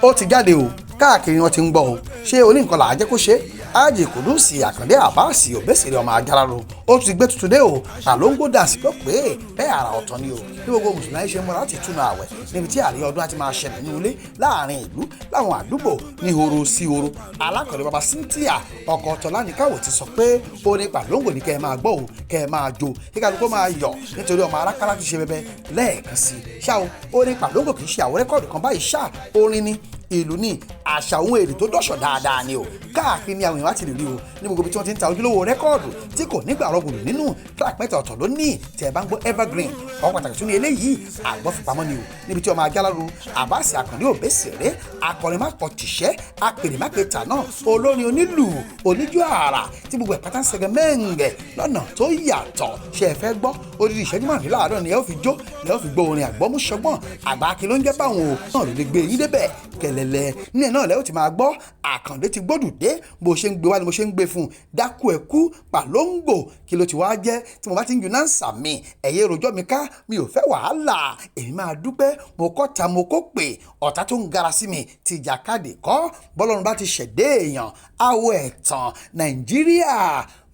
ó ti jáde o káàkiri wọn ti ń gbọ́ o ṣé oníǹkan là á jẹ́ kó ṣe Hadji Qudus Akande Abass Obesere ọmọ ajáláró ó ti gbé tuntun dé o Palongo dance ló pé bẹ́ẹ̀ àrà ọ̀tọ̀ ni o bí gbogbo mùsùlùmí ṣe ń múra láti túnú àwẹ̀ níbi tí àríyá ọdún á ti máa ṣẹlẹ̀ nínú ilé láàrin ìlú láwọn àdúgbò ní horo sí horo alákọ̀ọ́lẹ̀ baba Cynthia ọkọ̀ ọ̀tọ̀ lánìkàwò ti sọ pé orin Palongo ní kẹ́ ẹ máa gbọ́ o kẹ́ ẹ máa jó kí kálukú máa yọ̀ nítorí ọmọ arákálá ti ṣe bẹbẹ lẹ́ẹ̀kan sí ṣá o orin Palongo kì í ṣe àwọn rẹ́kọ̀dù kan báyìí ṣá orin ni ìlú ní àṣà ohun èdè tó dọ̀ṣọ̀ dáadáa ni o káàkiri ni àwọn èèyàn ti lè rí o ní gbogbo ibi tí wọ́n ti ń ta ojúlówó rẹ́kọ̀dù tí kò nígbà rọgùlù nínú track mẹ́ta ọ̀tọ̀ ló ní tẹ̀ bá ń gbọ́ evergreen ọ̀pọ̀ pàtàkì tún ní eléyìí àgbọ̀fipamọ́ ni o níbi tí ọmọ ajáláró Abass Akande Obesere akọrin má kọ tìṣẹ́ apèrè má pe tà náà olórin onílù oníjó àrà tí gbogbo ẹ̀pátá ń sẹ̀gẹ̀ mẹ́ǹgẹ̀ lọ́nà tó yàtọ̀ ṣe é fẹ́ gbọ́ odidi ìṣẹ́jú márùnléláàádọ́ ni ẹ ó fi jó ẹ ó fi gbọ́ orin àgbọ́múṣọgbọ́n àgbà kí ló ń jẹ́ báwọn o náà ló lè gbé yín débẹ̀ kẹlẹlẹ ní ẹ náà lẹ ó ti máa gbọ́ Àkàndé ti gbódù dé bó ṣe ń gbé wá ni mo ṣe ń gbé fún un dákú ẹkú Palongo kí ló ti wá jẹ́ tí mo bá ti ń yun náà sàmì ẹ̀yẹ rojọ́ mi ká mi ò fẹ́ wàhálà èmi máa dúpẹ́ mo kọ́ ta mo kó pè ọ̀tá tó ń gara sí mi ti jàkadì kọ́ bọ́lọ́run bá ti ṣẹ̀dé èèyàn àwọ̀ ẹ̀tàn Nàìjíríà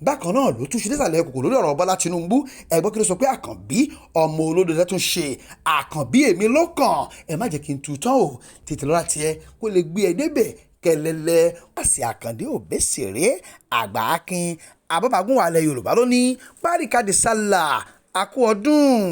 bákan náà ló tún ṣe désàlẹ̀ kòkò lórí ọ̀rọ̀ Bọ́lá Tinubu ẹ̀gbọ́n kí ló sọ pé Àkànbí ọmọ olódò tún ṣe Àkànbí èmi ló kàn ẹ má jẹ́ kí n tu tán o tètè lọ́ra tiẹ̀ kó lè gbé ẹ débẹ̀ kẹlẹ́lẹ́ Abass Akande Obesere àgbà akin abọ́bagún wàlẹ̀ Yorùbá ló ní báríkàdì sálà àkú ọdún.